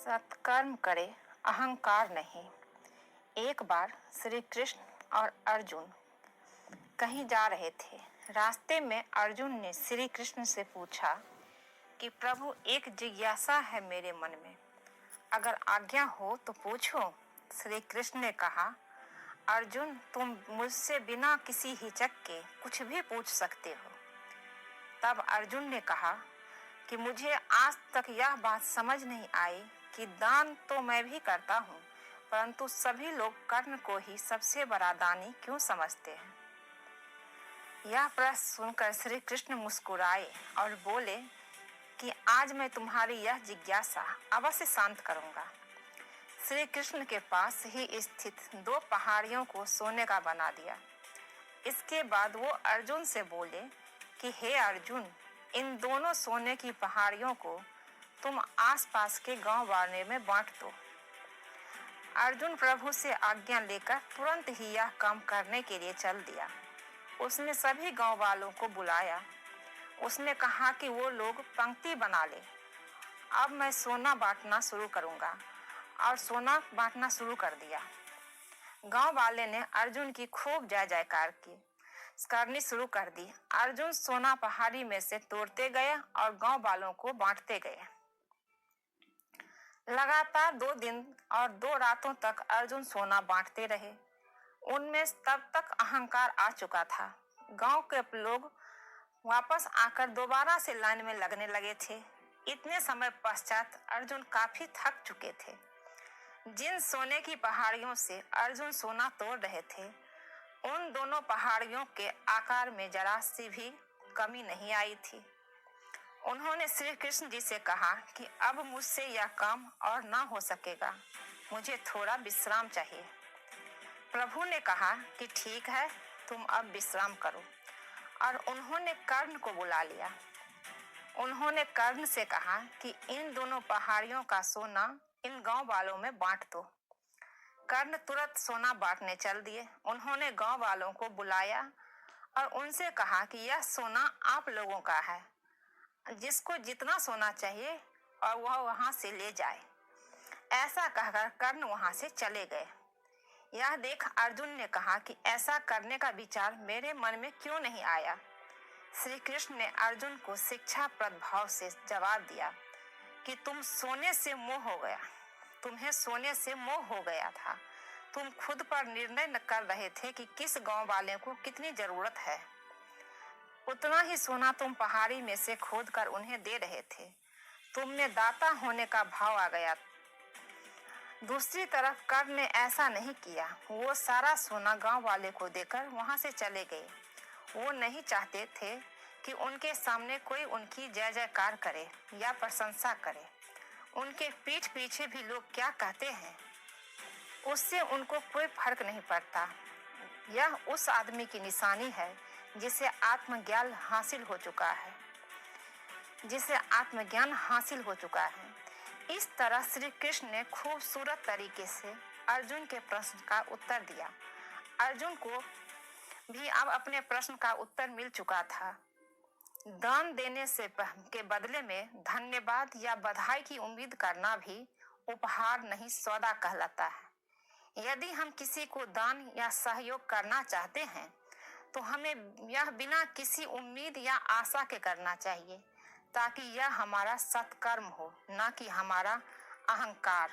सत्कर्म करे, अहंकार नहीं। एक बार श्री कृष्ण और अर्जुन कहीं जा रहे थे। रास्ते में अर्जुन ने श्री कृष्ण से पूछा कि प्रभु, एक जिज्ञासा है मेरे मन में, अगर आज्ञा हो तो पूछो। श्री कृष्ण ने कहा, अर्जुन, तुम मुझसे बिना किसी हिचक के कुछ भी पूछ सकते हो। तब अर्जुन ने कहा कि मुझे आज तक यह बात समझ नहीं आई कि दान तो मैं भी करता हूँ, परंतु सभी लोग कर्ण को ही सबसे बड़ा दानी क्यों समझते हैं। यह प्रश्न सुनकर श्री कृष्ण मुस्कुराए और बोले कि आज मैं तुम्हारी यह जिज्ञासा अवश्य शांत करूंगा। श्री कृष्ण के पास ही स्थित 2 पहाड़ियों को सोने का बना दिया। इसके बाद वो अर्जुन से बोले कि हे अर्जुन, इन दोनों सोने की पहाड़ियों को तुम आसपास के गांव वाले में बांट दो। अर्जुन प्रभु से आज्ञा लेकर तुरंत ही यह काम करने के लिए चल दिया। उसने सभी गांव वालों को बुलाया। उसने कहा कि वो लोग पंक्ति बना ले, अब मैं सोना बांटना शुरू करूंगा, और सोना बांटना शुरू कर दिया। गांव वाले ने अर्जुन की खूब जय जयकार करनी शुरू कर दी। अर्जुन सोना पहाड़ी में से तोड़ते गए और गांव वालों को बांटते गए। लगातार 2 दिन और 2 रातों तक अर्जुन सोना बांटते रहे। उनमें तब तक अहंकार आ चुका था। गांव के लोग वापस आकर दोबारा से लाइन में लगने लगे थे। इतने समय पश्चात अर्जुन काफी थक चुके थे। जिन सोने की पहाड़ियों से अर्जुन सोना तोड़ रहे थे, उन दोनों पहाड़ियों के आकार में जरा सी भी कमी नहीं आई थी। उन्होंने श्री कृष्ण जी से कहा कि अब मुझसे यह काम और ना हो सकेगा, मुझे थोड़ा विश्राम चाहिए। प्रभु ने कहा कि ठीक है, तुम अब विश्राम करो, और उन्होंने कर्ण को बुला लिया। उन्होंने कर्ण से कहा कि इन दोनों पहाड़ियों का सोना इन गांव वालों में बांट दो। कर्ण तुरंत सोना बांटने चल दिए। उन्होंने गांव वालों को बुलाया और उनसे कहा कि यह सोना आप लोगों का है, जिसको जितना सोना चाहिए और वह वहां से ले जाए। ऐसा कहकर कर्ण वहां से चले गए। यह देख अर्जुन ने कहा कि ऐसा करने का विचार मेरे मन में क्यों नहीं आया। श्री कृष्ण ने अर्जुन को शिक्षाप्रद भाव से जवाब दिया कि तुम्हें सोने से मोह हो गया था। तुम खुद पर निर्णय न कर रहे थे कि किस गांव वाले को कितनी जरूरत है। उतना ही सोना तुम पहाड़ी में से खोद कर उन्हें दे रहे थे। तुम में दाता होने का भाव आ गया। दूसरी तरफ कर्ण ने ऐसा नहीं किया। वो सारा सोना गांव वाले को देकर वहां से चले गए। वो नहीं चाहते थे कि उनके सामने कोई उनकी जय जयकार करे या प्रशंसा करे। उनके पीठ पीछे भी लोग क्या कहते हैं, उससे उनको कोई फर्क नहीं पड़ता। यह उस आदमी की निशानी है जिसे आत्मज्ञान हासिल हो चुका है। इस तरह श्री कृष्ण ने खूबसूरत तरीके से अर्जुन के प्रश्न का उत्तर दिया। अर्जुन को भी अब अपने प्रश्न का उत्तर मिल चुका था। दान देने के बदले में धन्यवाद या बधाई की उम्मीद करना भी उपहार नहीं, सौदा कहलाता है। यदि हम किसी को दान या सहयोग करना चाहते हैं तो हमें यह बिना किसी उम्मीद या आशा के करना चाहिए, ताकि यह हमारा सत्कर्म हो, न कि हमारा अहंकार।